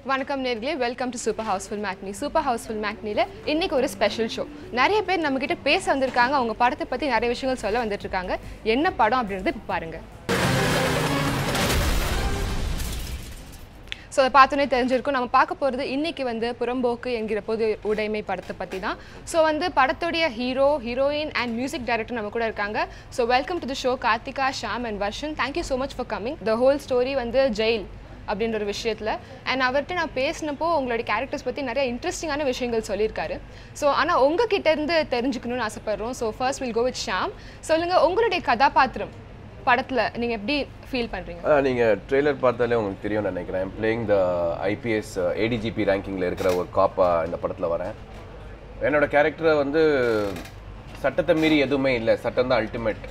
வணக்கம் நேர்களே, welcome to super Housefull matinee. Super housefull மேட்னியில் இன்றைக்கி ஒரு ஸ்பெஷல் ஷோ. நிறைய பேர் நம்மக்கிட்ட பேச வந்திருக்காங்க, அவங்க படத்தை பற்றி நிறைய விஷயங்கள் சொல்ல வந்துட்டுருக்காங்க. என்ன படம் அப்படின்றது இப்போ பாருங்கள். ஸோ அதை பார்த்தோன்னே தெரிஞ்சிருக்கும். நம்ம பார்க்க போகிறது இன்றைக்கி புறம்போக்கு என்கிற பொது உடைமை படத்தை பற்றி தான். ஸோ படத்துடைய ஹீரோயின் அண்ட் மியூசிக் டைரக்டர் நம்ம கூட இருக்காங்க. So welcome to the show Karthika, Sham and Varshan. Thank you so much for coming. The whole story jail அப்படின்ற ஒரு விஷயத்தில் அண்ட் அவர்கிட்ட நான் பேசினப்போ உங்களுடைய கேரக்டர்ஸ் பற்றி நிறைய இன்ட்ரெஸ்டிங்கான விஷயங்கள் சொல்லியிருக்காரு. ஸோ ஆனால் உங்ககிட்டேருந்து தெரிஞ்சுக்கணும்னு ஆசைப்பட்றோம். So first will go with Sham. சொல்லுங்கள், உங்களுடைய கதாபாத்திரம் படத்தில் நீங்கள் எப்படி ஃபீல் பண்ணுறீங்க? நீங்கள் ட்ரெய்லர் பார்த்தாலே உங்களுக்கு தெரியும்னு நினைக்கிறேன். I'm playing the IPS ADGP ரேங்கிங்கில் இருக்கிற ஒரு காப்பாக இந்த படத்தில் வரேன். என்னோடய கேரக்டரை சட்டத்தை மீறி எதுவுமே இல்லை, சட்டம் தான் ultimate.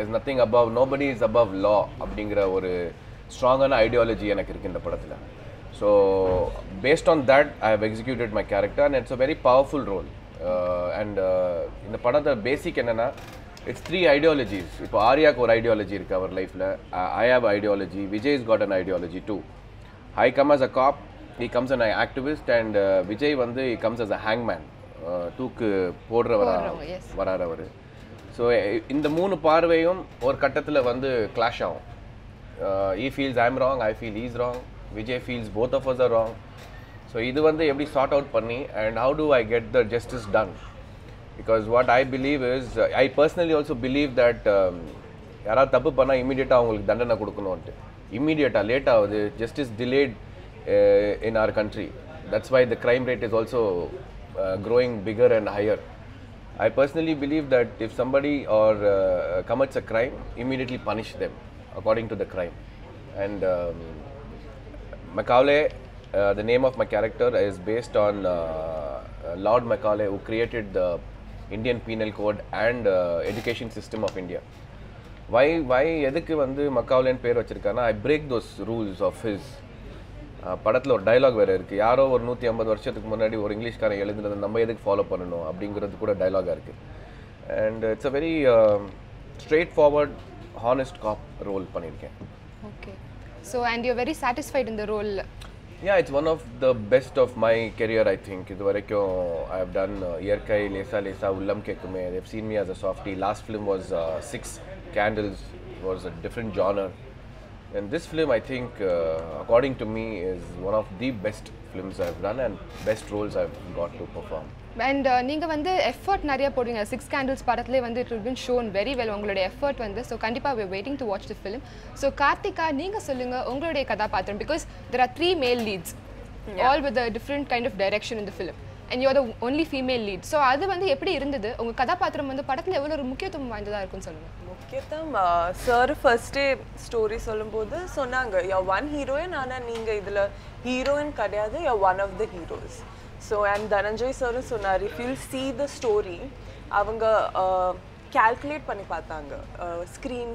Is nothing above, nobody is above law அப்படிங்கிற ஒரு ஸ்ட்ராங்கான ஐடியாலஜி எனக்கு இருக்குது இந்த படத்தில். So based on that I have executed my character and it's a very powerful role. And இந்த படத்தை பேசிக் என்னென்னா, இட்ஸ் 3 ஐடியாலஜிஸ். இப்போ ஆர்யாவுக்கு ஒரு ஐடியாலஜி இருக்குது அவர் லைஃப்பில். I have ideology, Vijay is got an ideology too. I come as a cop, he comes an activist, and Vijay he comes as a ஹேங்மேன், தூக்கு வரார் அவர். ஸோ இந்த 3 பார்வையும் ஒரு கட்டத்தில் கிளாஷ் ஆகும். He feels I'm wrong, I feel he's wrong, Vijay feels both of us are wrong. So இது எப்படி sort out பண்ணி and how do I get the justice done? Because what I believe is, I personally also believe that யாராவது தப்பு பண்ணால் இமீடியட்டாக அவங்களுக்கு தண்டனை கொடுக்கணும்ட்டு. இமீடியட்டாக லேட் ஆகுது, justice delayed in our country. That's why the crime rate is also growing bigger and higher. I personally believe that if somebody or commits a crime, immediately punish them according to the crime. And Macaulay, the name of my character is based on Lord Macaulay, who created the Indian Penal Code and education system of India. Why எதுக்கு Macaulay பேர் வச்சிருக்கானா, I break those rules of his. படத்தில் ஒரு dialogue வேறு இருக்குது. யாரோ ஒரு 150 வருஷத்துக்கு முன்னாடி ஒரு இங்கிலீஷ்காரன் எழுதுனதை நம்ம எதுக்கு ஃபாலோ பண்ணணும் அப்படிங்கிறது கூட டைலாகாக இருக்குது. And it's a very straight forward honest cop role பண்ணிருக்கேன். Okay. So and you're very satisfied in the role? Yeah, it's one of the best of my career, I think. இதுவரைக்கும் I have done இயற்கை, லேசா லேசா, உள்ளம் கேக்குமே. They've seen me as a softie. Last film was 6 Candles. It was a different genre. And this film, I think, according to me, is one of the best films I've done and best roles I've got to perform. And நீங்கள் effort நிறைய போடுறீங்க. 6 Candles படத்திலே it will been shown very well உங்களுடைய effort so கண்டிப்பாக we're waiting to watch the film. So Karthika, நீங்கள் சொல்லுங்கள் உங்களுடைய கதாபாத்திரம், because there are 3 male leads, all with a different kind of direction in the film, and you're the only female lead. So அது எப்படி இருந்தது? உங்கள் கதாபாத்திரம் படத்தில் எவ்வளோ ஒரு முக்கியத்துவம் வாய்ந்ததாக இருக்குன்னு சொல்லுங்கள். முக்கியத்துவம் சார் ஃபர்ஸ்டே ஸ்டோரி சொல்லும்போது சொன்னாங்க, you're one heroine, ஆனால் நீங்கள் இதில் ஹீரோயின் கிடையாது, you're one of the heroes. So and Dhananjay sir சொன்னார், if you'll see the story, அவங்க calculate பண்ணி பார்த்தாங்க screen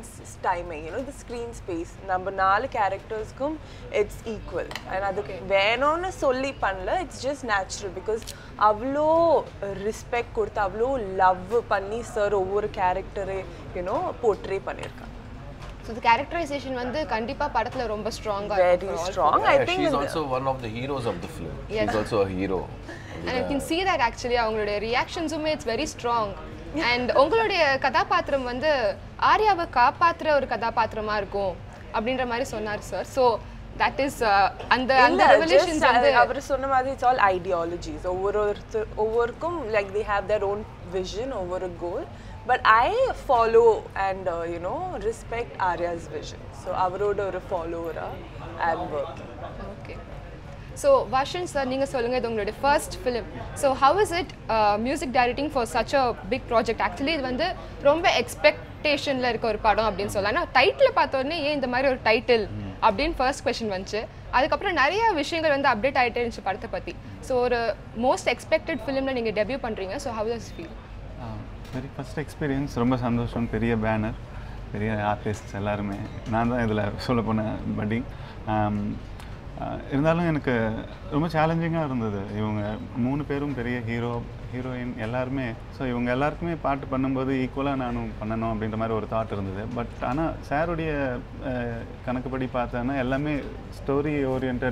timing, the screen space. நம்ம 4 கேரக்டர்ஸ்க்கும் it's equal. and அதுக்கு வேணும்னு சொல்லி பண்ணல, it's just natural because அவ்வளோ ரெஸ்பெக்ட் கொடுத்து அவ்வளோ லவ் பண்ணி சார் ஒவ்வொரு கேரக்டரை போர்ட்ரே பண்ணியிருக்காங்க. So the characterization கண்டிப்பா படத்துல ரொம்ப ஸ்ட்ராங்கா, very strong. I think she's also one of the heroes of the film. Yes. She's also a hero. And I can see that actually அவங்களுடைய reactions it's very strong. And உங்களுடைய கதாபாத்திரம் ஆர்யாவை காப்பாத்துற ஒரு கதாபாத்திரமா இருக்கும் அப்படின்ற மாதிரி சொன்னார் சார். So that is அந்த revolutions அவர் சொன்ன மாதிரி it's all ideologies. ஒவ்வொருக்கும் like they have their own vision over a goal. But I follow and respect Arya's vision. So avaroda oru follower I am working. Okay. So Varshan sir, நீங்க சொல்லுங்க, இது உங்களுடைய first film. So how is it music directing for such a big project? Actually இது ரொம்ப எக்ஸ்பெக்டேஷன்ல இருக்க ஒரு படம் அப்படினு சொல்லலாம். நான் டைட்டில் பார்த்த உடனே ஏன் இந்த மாதிரி ஒரு டைட்டில் அப்படினு ஃபர்ஸ்ட் क्वेश्चन வந்துச்சு. அதுக்கு அப்புறம் நிறைய விஷயங்கள் அப்டேட் ஆயிட்டே இருந்துச்சு படத்தை பத்தி. So ஒரு மோஸ்ட் எக்ஸ்பெக்டட் ஃபிலிம்ல நீங்க டெபியூ பண்றீங்க. So how does it feel? Very first experience, ரொம்ப சந்தோஷம். பெரிய பேனர், பெரிய ஆர்டிஸ்ட்ஸ் எல்லாருமே. நான் தான் இதில் சொல்ல போனேன் பட்டிங். இருந்தாலும் எனக்கு ரொம்ப சேலஞ்சிங்காக இருந்தது. இவங்க 3 பேரும் பெரிய ஹீரோ, ஹீரோயின் எல்லாருமே. ஸோ இவங்க எல்லாருக்குமே பாட்டு பண்ணும்போது ஈக்குவலாக நானும் பண்ணணும் அப்படின்ற மாதிரி ஒரு தாட் இருந்தது. பட் ஆனால் சாருடைய கணக்குப்படி பார்த்தோன்னா எல்லாமே ஸ்டோரி ஓரியன்ட்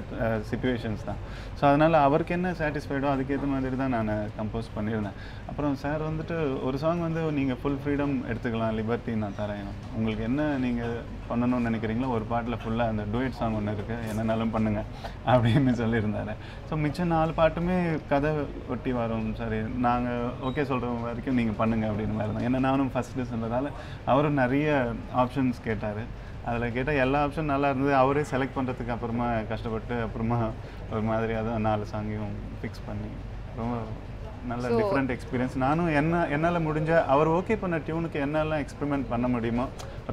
சிச்சுவேஷன்ஸ் தான். ஸோ அதனால் அவருக்கு என்ன சாட்டிஸ்ஃபைடோ அதுக்கேற்ற மாதிரி தான் நான் கம்போஸ் பண்ணியிருந்தேன். அப்புறம் சார் வந்துட்டு ஒரு சாங் வந்து நீங்கள் ஃபுல் ஃப்ரீடம் எடுத்துக்கலாம், லிபர்ட்டி நான் தரேன், உங்களுக்கு என்ன நீங்கள் பண்ணணும்னு நினைக்கிறீங்களோ ஒரு பாட்டில் ஃபுல்லாக அந்த டூயட் சாங் ஒன்று இருக்குது, என்னன்னாலும் பண்ணுங்கள் அப்படின்னு சொல்லியிருந்தாரு. ஸோ மிச்சம் 4 பாட்டுமே கதை ஒட்டி வரும், சரி நாங்கள் ஓகே சொல்கிற வரைக்கும் நீங்கள் பண்ணுங்கள் அப்படின்னு மாதிரி தான். ஏன்னா நானும் ஃபஸ்ட்டு சொன்னதால் அவரும் நிறைய ஆப்ஷன்ஸ் கேட்டார். அதில் கேட்டால் எல்லா ஆப்ஷன் நல்லா இருந்தது. அவரே செலக்ட் பண்ணுறதுக்கு அப்புறமா கஷ்டப்பட்டு அப்புறமா ஒரு மாதிரியாக தான் 4 சாங்கையும் ஃபிக்ஸ் பண்ணி ரொம்ப நல்ல டிஃப்ரெண்ட் எக்ஸ்பீரியன்ஸ். நானும் என்னால் முடிஞ்ச அவர் ஓகே பண்ண டியூனுக்கு என்னெல்லாம் எக்ஸ்பெரிமெண்ட் பண்ண முடியுமோ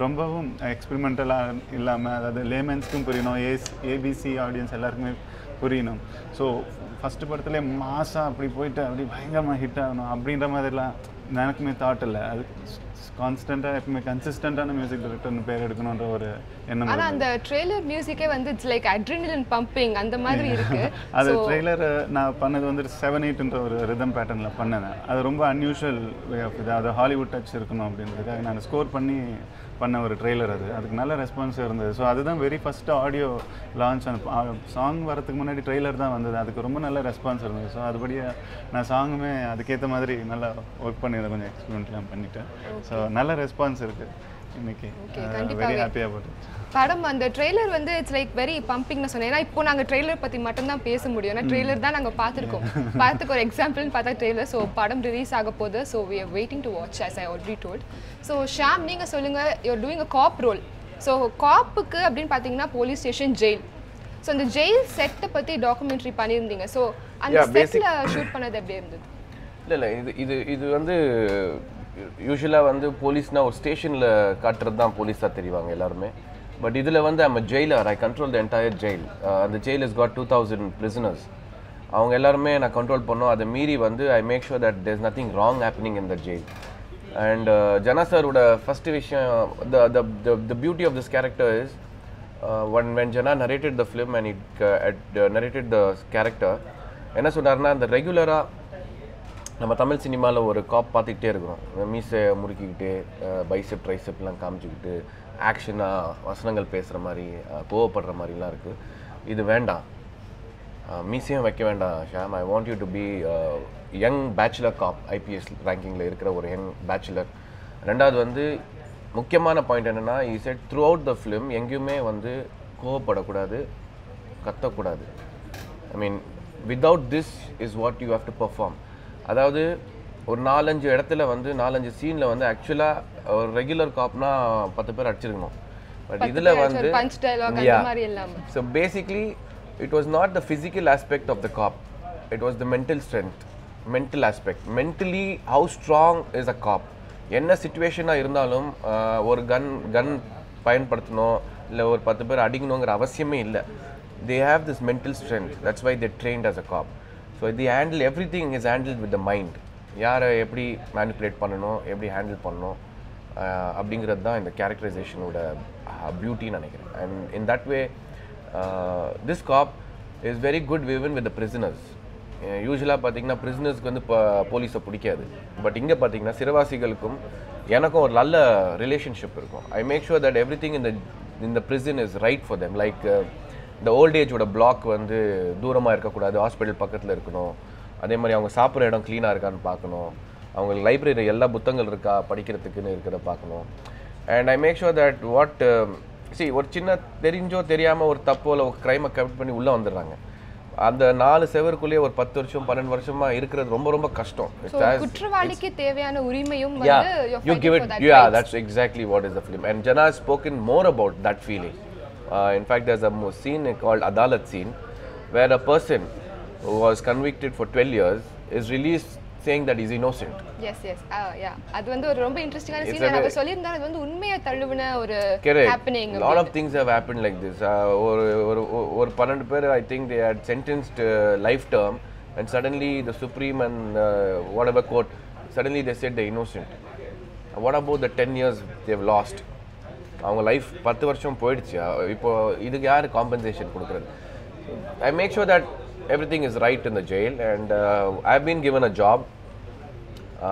ரொம்பவும் எக்ஸ்பெரிமெண்டலாக இல்லாமல், அதாவது லேமன்ஸ்க்கும் புரியணும், ஏபிசி ஆடியன்ஸ் எல்லாருக்குமே புரியணும். ஸோ ஃபஸ்ட்டு படத்துலேயே மாசாக அப்படி போயிட்டு அப்படி பயங்கரமாக ஹிட் ஆகணும் அப்படின்ற மாதிரிலாம் எனக்குமே தாட் இல்லை. அது கான்ஸ்டண்ட்டாக எப்பவுமே கன்சிஸ்டண்ட்டான மியூசிக் டைரக்டர்னு பேர் எடுக்கணுன்ற ஒரு எண்ணம். ஆனால் அந்த ட்ரெய்லர் மியூசிக்கே வந்து இட்ஸ் லைக் அட்ரினலின் பம்பிங் அந்த மாதிரி இருக்கு. அது ட்ரெய்லர் நான் பண்ணது வந்து 7/8ன்ற ஒரு ரிதம் பேட்டர்னில் பண்ணேன். அது ரொம்ப அன்யூஷுவல் வே ஆஃப் இது. அது ஹாலிவுட் டச் இருக்கணும் அப்படின்றதுக்காக நான் ஸ்கோர் பண்ண ஒரு ட்ரெய்லர். அதுக்கு நல்ல ரெஸ்பான்ஸ் இருந்தது. ஸோ அதுதான் வெரி ஃபஸ்ட்டு ஆடியோ லான்ச். அந்த சாங் வரதுக்கு முன்னாடி ட்ரெய்லர் தான் வந்தது. அதுக்கு ரொம்ப நல்ல ரெஸ்பான்ஸ் இருந்தது. ஸோ அதுபடியே நான் சாங்குமே அதுக்கேற்ற மாதிரி நல்லா ஒர்க் பண்ணியிருந்தேன், கொஞ்சம் எக்ஸ்பெரிமெண்ட்லாம் பண்ணிட்டேன். ஸோ நல்ல ரெஸ்பான்ஸ் இருக்குது இன்னைக்கு. வெரி ஹாப்பியாக போட்டு படம் அந்த ட்ரெய்லர் வந்து இட்ஸ் லைக் வெரி பம்பிங்னு சொன்னேன். ஏன்னா இப்போ நாங்கள் ட்ரெய்லர் பற்றி மட்டும்தான் பேச முடியும். ஏன்னா ட்ரெய்லர் தான் நாங்கள் பார்த்துருக்கோம். பார்த்துக்கு ஒரு எக்ஸாம்பிள்னு பார்த்தா ட்ரெய்லர். ஸோ படம் ரிலீஸ் ஆக போகுது. So we are waiting to watch as I already told. So Sham, நீங்கள் சொல்லுங்கள், you're doing a cop role. So காப்புக்கு அப்படின்னு பார்த்தீங்கன்னா போலீஸ் ஸ்டேஷன், ஜெயில். ஸோ அந்த ஜெயில் செட்டை பற்றி டாக்குமெண்ட்ரி பண்ணியிருந்தீங்க. ஸோ அந்த செட்டில் ஷூட் பண்ணது எப்படி இருந்தது? இல்லை இது வந்து யூஸ்வலாக வந்து போலீஸ்னால் ஒரு ஸ்டேஷனில் காட்டுறது தான் போலீஸாக தெரிவாங்க எல்லாருமே. பட் இதில் வந்து I'm a Jailer, I control the entire jail. அந்த ஜெயில் இஸ் காட் 2000 prisoners. அவங்க எல்லாருமே நான் கண்ட்ரோல் பண்ணோம். அதை மீறி வந்து I make sure that there is nothing wrong happening in the jail. And Jana சாரோட ஃபஸ்ட்டு விஷயம், the beauty of this character is when Jana narrated the film and narrated the character, என்ன சொன்னார்னா, அந்த ரெகுலராக நம்ம தமிழ் சினிமாவில் ஒரு காப் பார்த்துக்கிட்டே இருக்கிறோம். மீசை முறுக்கிக்கிட்டு பைசெப் ட்ரைசெப்லாம் காமிச்சிக்கிட்டு ஆக்ஷனாக வசனங்கள் பேசுகிற மாதிரி கோவப்படுற மாதிரிலாம் இருக்குது. இது வேண்டாம், மீசையும் வைக்க வேண்டாம் Sham. I want you to be young bachelor cop, IPS ரேங்கிங்கில் இருக்கிற ஒரு யங் பேச்சுலர். ரெண்டாவது வந்து முக்கியமான பாயிண்ட் என்னென்னா, I set throughout the film எங்கேயுமே வந்து கோவப்படக்கூடாது, கத்தக்கூடாது. I mean without this is what you have to perform. அதாவது ஒரு 4-5 இடத்துல வந்து 4-5 சீனில் வந்து ஆக்சுவலாக ஒரு ரெகுலர் காப்னா 10 பேர் அடிச்சிருக்கணும். பட் இதில் வந்து so basically it was not the physical aspect of the cop, it was the mental strength, mental aspect. Mentally how strong is a cop. என்ன சுச்சுவேஷனாக இருந்தாலும் ஒரு கன் பயன்படுத்தணும், இல்லை ஒரு 10 பேர் அடிக்கணுங்கிற அவசியமே இல்லை. They have this mental strength. That's why they trained as a cop. So they handle everything is handled with the mind. யாரை எப்படி மேனிப்புலேட் பண்ணணும், எப்படி ஹேண்டில் பண்ணணும் அப்படிங்கிறது தான் இந்த கேரக்டரைசேஷனோட பியூட்டின்னு நினைக்கிறேன். And in that way this cop is very good விவன் வித் த பிரிசனர்ஸ். யூஸ்வலாக பார்த்தீங்கன்னா பிரிசனர்ஸ்க்கு வந்து இப்போ போலீஸை பிடிக்காது. பட் இங்கே பார்த்தீங்கன்னா சிறைவாசிகளுக்கும் எனக்கும் ஒரு நல்ல ரிலேஷன்ஷிப் இருக்கும். I make sure that everything இந்த prison is right for them. Like இந்த ஓல்ட் ஏஜோட பிளாக் வந்து தூரமாக இருக்கக்கூடாது, ஹாஸ்பிட்டல் பக்கத்தில் இருக்கணும். அதே மாதிரி அவங்க சாப்பிட்ற இடம் க்ளீனாக இருக்கான்னு பார்க்கணும், அவங்களுக்கு லைப்ரரி எல்லா புத்தகங்கள் இருக்கா படிக்கிறதுக்குன்னு இருக்கிறத பார்க்கணும். And I make sure that ஒரு சின்ன தெரிஞ்சோ தெரியாமல் ஒரு தப்போ இல்லை ஒரு க்ரைமை கமிட் பண்ணி உள்ளே வந்துடுறாங்க. அந்த 4 செவருக்குள்ளேயே ஒரு 10 வருஷம் 12 வருஷமா இருக்கிறது ரொம்ப ரொம்ப கஷ்டம். குற்றவாளிக்கு தேவையான உரிமையும் you give it. Yeah, that's exactly what is the film. And Jana has spoken more about that feeling. In fact, there's a scene called Adalat scene where a person who was convicted for 12 years is released saying that he's innocent. Yes. Yeah. அது வந்து ஒரு ரொம்ப இன்ட்ரஸ்டிங்கான scene. நான் சொல்லியிருந்தேன், அது வந்து உண்மையை தழுவின ஒரு happening. A lot of things have happened like this. ஒரு 12 பேர் I think they had sentenced life term and suddenly the supreme and whatever court suddenly they said they're innocent. What about the 10 years they've lost? அவங்க life 10 வருஷம் போயிடுச்சு. இப்போ இதுக்கு யார் compensation கொடுக்குறது? I make sure that everything is right in the jail and I've been given a job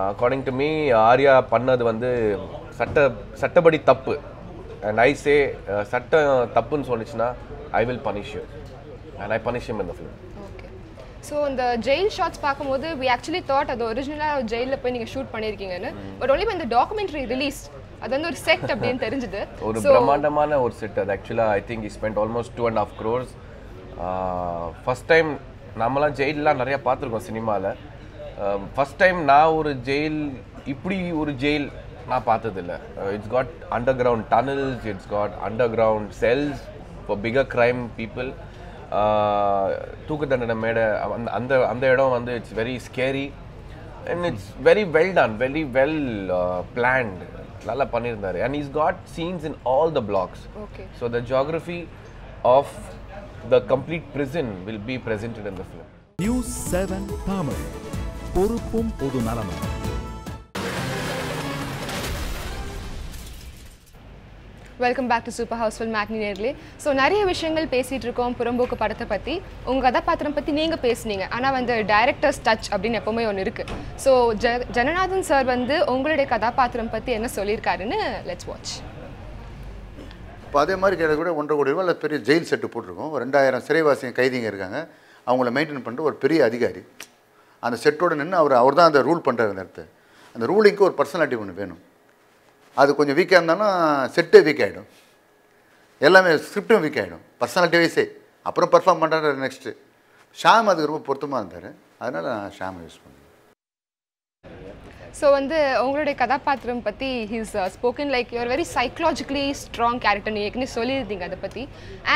according to me Arya பண்ணது வந்து சட்டப்படி தப்பு. அண்ட் ஐ சே சட்டம் தப்புன்னு சொன்னிச்சுன்னா I will punish you and I punish him in the film. So இந்த ஜெயில் shots பார்க்கும்போது வி ஆக்சுவலி தாட் அது ஒரிஜினலாக ஜெயிலில் போய் நீங்கள் ஷூட் பண்ணியிருக்கீங்கன்னு. பட் ஒன்லி இந்த டாக்குமெண்ட்ரி ரிலீஸ் அது வந்து ஒரு செட் அப்படின்னு தெரிஞ்சுது. ஒரு பிரம்மாண்டமான ஒரு செட் அது. ஆக்சுவலாக I think E spend almost 2.5 crores. First time நம்மளாம் ஜெயிலெலாம் நிறையா பார்த்துருக்கோம் சினிமாவில். ஃபஸ்ட் டைம் நான் ஒரு ஜெயில் இப்படி ஒரு ஜெயில் நான் பார்த்ததில்லை. It's got underground tunnels, it's got underground cells for bigger crime people. தூக்கு தண்டனை மேடை அந்த அந்த இடம் வந்து it's very scary and it's very well done, very well planned. நல்லா பண்ணியிருந்தாரு. And is got scenes in all the blocks. So the geography of the complete prison will be presented in the film. News7 Tamil. பொறுப்பும் பொது நலமும். Welcome back to super Housefull matinee நேர்களே. So நிறைய விஷயங்கள் பேசிகிட்டு இருக்கோம் புறம்போக்கு படத்தை பற்றி. உங்கள் கதாபாத்திரம் பற்றி நீங்கள் பேசுனீங்க. ஆனால் வந்து டைரக்டர்ஸ் டச் அப்படின்னு எப்போவுமே ஒன்று இருக்குது. ஸோ ஜனநாதன் சார் வந்து உங்களுடைய கதாபாத்திரம் பற்றி என்ன சொல்லியிருக்காருன்னு லெட்ஸ் வாட்ச். இப்போ அதே மாதிரி கேட்ட கூட 1.5 கோடி ரூபா பெரிய ஜெயில் செட்டு போட்டிருக்கோம். ஒரு 2000 சிறைவாசிங்க கைதிங்க இருக்காங்க. அவங்கள மெயின்டைன் பண்ணிட்டு ஒரு பெரிய அதிகாரி அந்த செட்டோடு நின்று அவர் தான் அந்த ரூல் பண்ணுறாரு. அந்த இடத்த அந்த ரூலிங்க்கு ஒரு பர்சனாலிட்டி ஒன்று வேணும். அது கொஞ்சம் வீக்காக இருந்தாலும் செட்டே வீக் ஆகிடும். எல்லாமே ஸ்கிரிப்டும் வீக் ஆகிடும் பர்சனாலிட்டி வைஸே. அப்புறம் பர்ஃபார்ம் பண்ணுறாரு நெக்ஸ்ட்டு. ஷாம் அதுக்கு ரொம்ப பொருத்தமாக இருந்தார். அதனால் நான் ஷாமை யூஸ் பண்ணேன். ஸோ வந்து உங்களுடைய கதாபாத்திரம் பற்றி he's spoken like you're very psychologically strong character. நீங்கள் ஏற்கனவே சொல்லியிருந்தீங்க அதை பற்றி.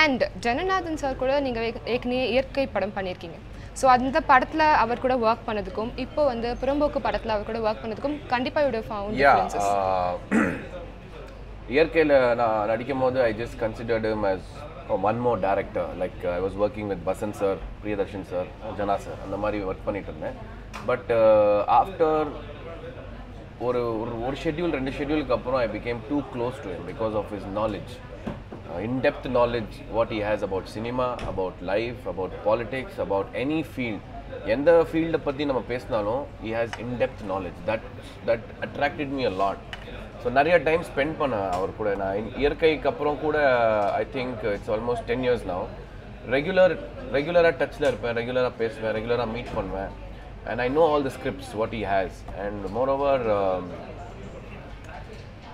அண்ட் ஜனநாதன் சார் கூட நீங்கள் ஏற்கனவே இயற்கை படம் பண்ணியிருக்கீங்க. ஸோ அந்த படத்தில் அவர் கூட ஒர்க் பண்ணதுக்கும் இப்போ வந்து புறம்போக்கு படத்தில் அவர் கூட ஒர்க் பண்ணதுக்கும் கண்டிப்பாக யூ ஃபவுண்ட் டிஃபரன்சஸ். இயற்கையில் நான் நடிக்கும் போது I just considered him as one more director. Like I was working with Basan sir, Priyadarshan sir, Jana sir, அந்த மாதிரி ஒர்க் பண்ணிட்டு இருந்தேன். பட் ஆஃப்டர் ஒரு ஷெட்யூல் 2 ஷெட்யூலுக்கு அப்புறம் ஐ became too close to him because of his knowledge. In-depth knowledge what he has about cinema, about life, about politics, about any field. எந்த ஃபீல்டை பற்றி நம்ம பேசினாலும் he has in-depth knowledge. That attracted me a lot. So நிறைய time spend பண்ணேன் அவர் கூட. நான் இயற்கைக்கு அப்புறம் கூட I think it's almost 10 years now. ரெகுலராக டச்சில் இருப்பேன், ரெகுலராக பேசுவேன், ரெகுலராக மீட் பண்ணுவேன். and I know all the scripts what he has. And moreover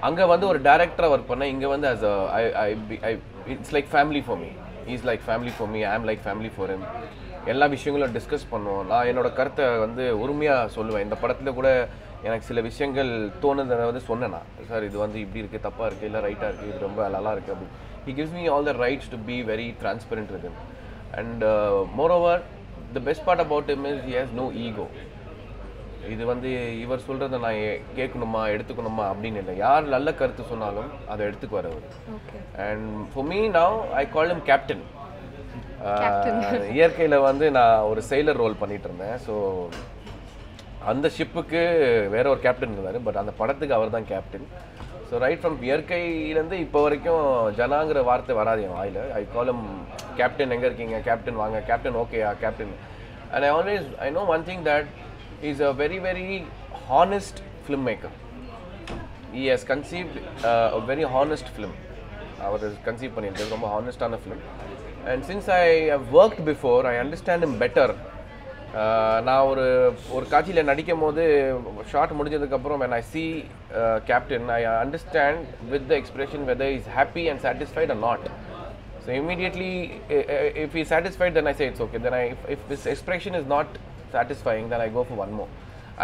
அங்கே வந்து ஒரு டைரக்டராக ஒர்க் பண்ணேன். இங்கே வந்து as a it's like family for me. He's like family for me. I am like family for him. எல்லா விஷயங்களும் டிஸ்கஸ் பண்ணுவோம். நான் என்னோட கருத்தை வந்து உரிமையாக சொல்லுவேன். இந்த படத்தில் கூட எனக்கு சில விஷயங்கள் தோணுதை வந்து சொன்னேன்னா, சார் இது வந்து இப்படி இருக்குது, தப்பாக இருக்குது, இல்லை ரைட்டாக இருக்குது, இது ரொம்ப நல்லா இருக்குது அப்படி. He gives me all the rights to be very transparent with him. And moreover the best part about him is he has no ego. இது வந்து இவர் சொல்கிறத நான் கேட்கணுமா எடுத்துக்கணுமா அப்படின்னு இல்லை. யார் நல்ல கருத்து சொன்னாலும் அதை எடுத்துக்குவார் அவர். And for me now I call him captain. இயற்கையில் வந்து நான் ஒரு செயலர் ரோல் பண்ணிட்டு இருந்தேன். ஸோ அந்த ஷிப்புக்கு வேற ஒரு கேப்டன் இருந்தார். பட் அந்த படத்துக்கு அவர் தான் கேப்டன். ஸோ ரைட் ஃப்ரம் இயற்கையிலேருந்து இப்போ வரைக்கும் ஜனாங்கிற வார்த்தை வராது என் வாயில். ஐ கால் ஹிம் கேப்டன். எங்கே இருக்கீங்க கேப்டன், வாங்க கேப்டன், ஓகேயா captain. And I know one thing that he's a very honest filmmaker. He has conceived a very honest film. Our conceived பண்ணிருக்காரு ரொம்ப ஹானஸ்டான film. And since I have worked before, I understand him better. நான் ஒரு காட்சியில் நடிக்கும் போது short முடிஞ்சதுக்கு அப்புறம் when I see Captain, I understand with the expression whether he's happy and satisfied or not. So immediately if he's satisfied, then I say it's okay. Then if his expression is not satisfying, then I go for one more.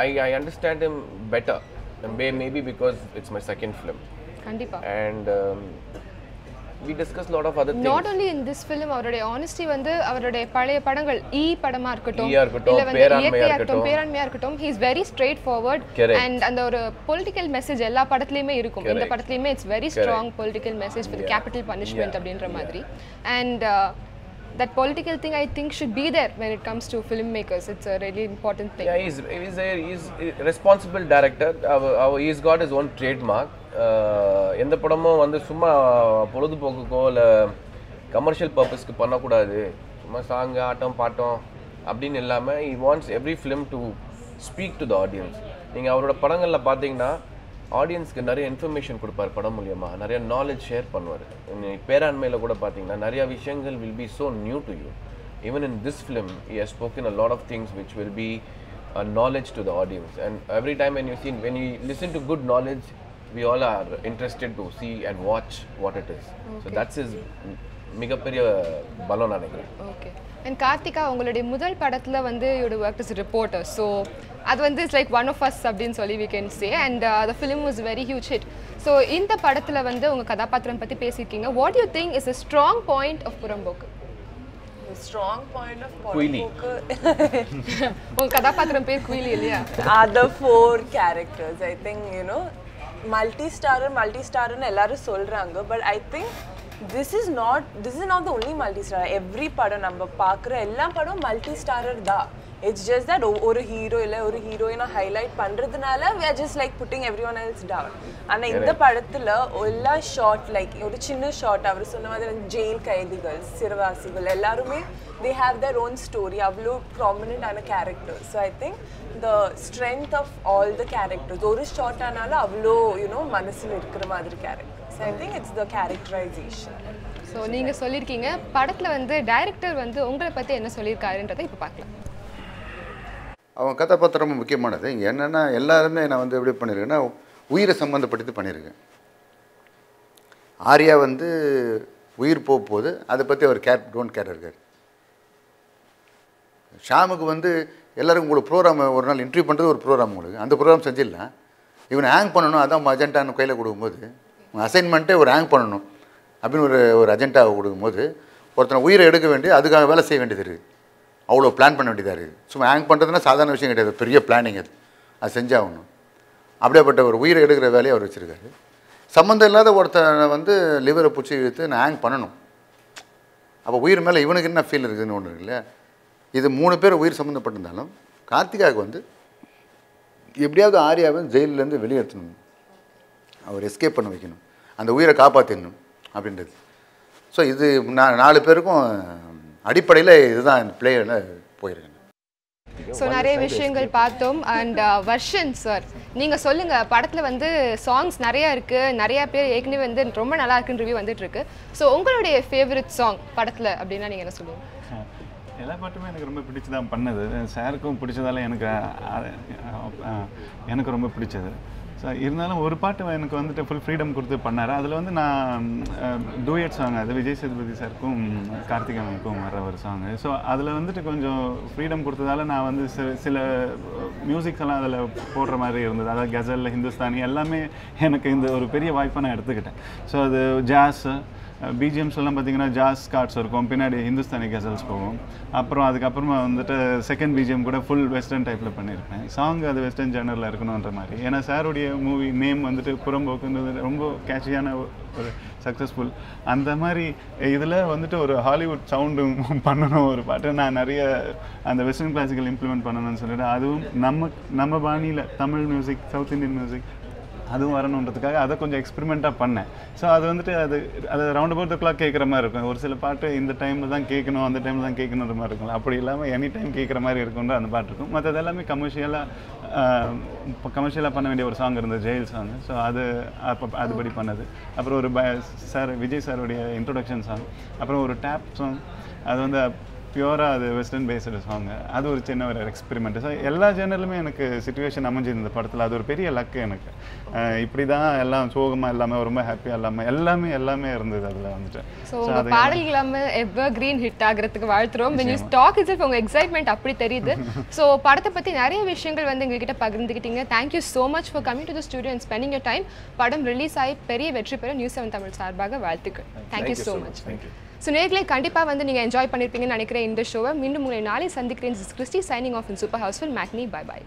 I understand him better, and maybe because it's my second film. Kandipa. And we discussed a lot of other things. Not only in this film, அவருடைய honesty வந்து அவருடைய பழைய படங்கள் படமா இருக்கட்டும், இல்ல வந்து பேராண்மையா இருக்கட்டும், he is very straightforward. And அந்த ஒரு political message எல்லா படத்துலயுமே இருக்கும். இந்த படத்துலயுமே it's very strong political message for the capital punishment அப்படின்ற மாதிரி. And that political thing I think should be there when it comes to filmmakers. It's a really important thing. Yeah, he's a responsible director. He's got his own trademark. எந்த படமும் வந்து சும்மா பொழுதுபோக்குக்கோ இல்லை commercial பர்பஸ்க்கு பண்ணக்கூடாது, சும்மா சாங்கு ஆட்டம் bottom அப்படின்னு இல்லாமல் he wants every film to speak to the audience. நீங்கள் அவரோட படங்களில் பார்த்தீங்கன்னா ஆடியன்ஸ்க்கு நிறைய இன்ஃபர்மேஷன் கொடுப்பார் படம் மூலியமாக, நிறைய நாலேஜ் ஷேர் பண்ணுவார். பேராண்மையில் கூட பார்த்தீங்கன்னா நிறைய விஷயங்கள் will be so new to you. Even in this film he has spoken a lot of things which will be a knowledge to the audience, and every time when you listen to good knowledge, we all are interested to see and watch what it is. So that's his மிகப்பெரிய பலம் நினைக்கிறேன். Okay. And Karthika, உங்களுடைய முதல் படத்தில் வந்து you worked as a reporter, so அது வந்து it's like one of us அப்படின்னு சொல்லி we can say, and the film was very huge hit. So இந்த படத்தில் வந்து உங்கள் கதாபாத்திரம் பற்றி பேசியிருக்கீங்க. What do you think is a strong point of புறம்போக்கு? The strong point of Kuili. Purampokku. உங்கள் கதாபாத்திரம் பேர் குயிலி இல்லையா? Other 4 characters, I think, you know, multi-starrer எல்லாரும் சொல்றாங்க, but I think this is not the only multi-starrer. Every padam நம்ம பார்க்குற எல்லா படம் multi-starrer தான். It's just that ஒரு ஹீரோ இல்ல ஒரு ஹீரோயினை ஹைலைட் பண்றதுனால we are just like putting everyone else down. ஆனா இந்த படத்துல எல்லா ஷார்ட் லைக் ஒரு சின்ன ஷார்ட் அவர் சொன்ன மாதிரி ஜெயில் கைதிகள் சிறைவாசிகள் எல்லாருமே they have their own story, அவ்வளோ prominent ஆன characters. So I think the strength of all the characters ஒரு ஷார்ட் ஆனால அவ்வளோ மனசுல இருக்கிற மாதிரி characters. So I think it's the characterization. So நீங்கள் சொல்லியிருக்கீங்க படத்தில் வந்து டைரக்டர் வந்து உங்களை பற்றி என்ன சொல்லியிருக்காருன்றதை இப்போ பார்க்கலாம். அவன் கதாபாத்திரம் ரொம்ப முக்கியமானது. இங்கே என்னென்னா எல்லாருமே நான் வந்து எப்படி பண்ணியிருக்கேன்னா உயிரை சம்மந்தப்படுத்தி பண்ணியிருக்கேன். ஆர்யா வந்து உயிர் போகும்போது அதை பற்றி அவர் டோன்ட் கேர் இருக்கார். ஷாமுக்கு வந்து எல்லோரும் உங்களுக்கு ப்ரோக்ராம் ஒரு நாள் இன்டர்வியூ பண்ணுறது ஒரு ப்ரோக்ராம் உங்களுக்கு, அந்த ப்ரோக்ராம் செஞ்சிடலாம். இவனை ஹேங் பண்ணணும், அதான் அஜெண்டான்னு கையில் கொடுக்கும்போது அசைன்மெண்ட்டே ஒரு ஹேங் பண்ணணும் அப்படின்னு ஒரு அஜெண்டாவை கொடுக்கும்போது ஒருத்தனை உயிரை எடுக்க வேண்டிய அதுக்காக வேலை செய்ய வேண்டியது இருக்குது. அவ்வளோ பிளான் பண்ண வேண்டியதாக இருக்குது. சும்மா ஹேங் பண்ணுறதுனா சாதாரண விஷயம் கிடையாது, பெரிய பிளானிங் அது செஞ்சாகணும். அப்படியேப்பட்ட ஒரு உயிரை எடுக்கிற வேலையை அவர் வச்சுருக்காரு. சம்மந்தம் இல்லாத ஒருத்தனை வந்து லிவரை பிடிச்சி இழுத்து நான் ஹேங் பண்ணணும். அப்போ உயிர் மேலே இவனுக்கு என்ன ஃபீல் இருக்குதுன்னு ஒன்று இருக்குல்ல. இது 3 பேர் உயிர் சம்மந்தப்பட்டிருந்தாலும் கார்த்திகாவுக்கு வந்து எப்படியாவது ஆர்யாவை ஜெயிலேருந்து வெளியேற்றணும், அவர் எஸ்கேப் பண்ண வைக்கணும், அந்த உயிரை காப்பாற்றிடணும் அப்படின்றது. ஸோ இது 4 பேருக்கும் அடிப்படையில் இதுதான் இந்த பிளேயில் போயிருக்கேன். ஸோ நிறைய விஷயங்கள் பார்த்தோம். அண்ட் வர்ஷன் சார், நீங்கள் சொல்லுங்கள், படத்தில் வந்து சாங்ஸ் நிறையா இருக்குது, நிறையா பேர் ஏற்கனவே வந்து ரொம்ப நல்லா இருக்குன்னு ரிவ்யூ வந்துட்டுருக்கு. ஸோ உங்களுடைய ஃபேவரட் சாங் படத்தில் அப்படின்னா நீங்கள் என்ன சொல்லுவீங்க? எல்லா பாட்டுமே எனக்கு ரொம்ப பிடிச்சி தான் பண்ணது. சாருக்கும் பிடிச்சதால எனக்கு ரொம்ப பிடிச்சது. ஸோ இருந்தாலும் ஒரு பாட்டு எனக்கு வந்துட்டு ஃபுல் ஃப்ரீடம் கொடுத்து பண்ணார். அதில் வந்து நான் டூயட் சாங், அது விஜய் சேதுபதி சாருக்கும் கார்த்திகேயனுக்கும் வர ஒரு சாங்கு. ஸோ அதில் வந்துட்டு கொஞ்சம் ஃப்ரீடம் கொடுத்ததால நான் வந்து சில மியூசிக்ஸ் எல்லாம் அதில் போடுற மாதிரி இருந்தது. அதாவது கசல், ஹிந்துஸ்தானி எல்லாமே எனக்கு இந்த ஒரு பெரிய வாய்ப்பை நான் எடுத்துக்கிட்டேன். ஸோ அது ஜாஸ் பிஜிஎம்ஸ் எல்லாம் பார்த்தீங்கன்னா ஜாஸ் கார்ட்ஸ் இருக்கும், பின்னாடி ஹிந்துஸ்தானி கசல்ஸ் போகும். அப்புறம் அதுக்கப்புறமா வந்துட்டு செகண்ட் பிஜிஎம் கூட ஃபுல் வெஸ்டர்ன் டைப்பில் பண்ணியிருப்பேன். சாங் அது வெஸ்டர்ன் ஜேர்னலில் இருக்கணுன்ற மாதிரி. ஏன்னா சாருடைய மூவி நேம் வந்துட்டு புறம்போக்குன்றது ரொம்ப கேட்சியான ஒரு சக்ஸஸ்ஃபுல். அந்த மாதிரி இதில் வந்துட்டு ஒரு ஹாலிவுட் சவுண்டு பண்ணணும் ஒரு பாட்டு. நான் நிறைய அந்த வெஸ்டர்ன் கிளாசிக்கல் இம்ப்ளிமெண்ட் பண்ணணும்னு சொல்லிட்டு அதுவும் நம்ம பாணியில் Tamil music, south Indian music அதுவும் வரணுன்றதுக்காக அதை கொஞ்சம் எக்ஸ்பெரிமெண்ட்டாக பண்ணேன். ஸோ அது வந்துட்டு அது ரவுண்ட் அபவுட் த கிளாக் கேட்குற மாதிரி இருக்கும். ஒரு சில பாட்டு இந்த டைமில் தான் கேட்கணும், அந்த டைமில் தான் கேட்கணுன்ற மாதிரி இருக்கும். அப்படி இல்லாமல் எனி டைம் கேட்குற மாதிரி இருக்குன்ற அந்த பாட்டு இருக்கும். மற்றது எல்லாமே கமர்ஷியலாக பண்ண வேண்டிய ஒரு சாங் இருந்தது, ஜெயில் சாங். ஸோ அதுபடி பண்ணது. அப்புறம் ஒரு விஜய் சாருடைய இன்ட்ரொடக்ஷன் சாங், அப்புறம் ஒரு டேப் சாங், அது வந்து பியூராக அது வெஸ்டர்ன் பேஸ்டு சாங். அது ஒரு சின்ன ஒரு எக்ஸ்பெரிமெண்ட். ஸோ எல்லா ஜேர்னலுமே எனக்கு சிச்சுவேஷன் அமைஞ்சு இந்த படத்தில். அது ஒரு பெரிய லக்கு எனக்கு. இப்படி தான் எல்லாம் சோகமாக இல்லாமல் ரொம்ப ஹாப்பியாக எல்லாமே இருந்தது அதில் வந்துட்டு. ஸோ உங்கள் பாடல் இல்லாமல் எவர் கிரீன் ஹிட் ஆகிறதுக்கு வாழ்த்துறோம். when you talk itself உங்கள் எக்ஸைட்மெண்ட் அப்படி தெரியுது. ஸோ படத்தை பற்றி நிறைய விஷயங்கள் வந்து எங்ககிட்ட பகிர்ந்துக்கிட்டீங்க. Thank you so much for coming to the studio and spending your time. படம் ரிலீஸ் ஆகி பெரிய வெற்றி பெற நியூஸ்7 தமிழ் சார்பாக வாழ்த்துக்கள். Thank you so much. ஸோ நேர்களை கண்டிப்பாக வந்து நீங்கள் என்ஜாய் பண்ணியிருப்பீங்கன்னு நினைக்கிறேன் இந்த ஷோவை. மீண்டும் உங்களை நாளை சந்திக்கிறேன். Christy signing off in super housefull matinee. Bye bye.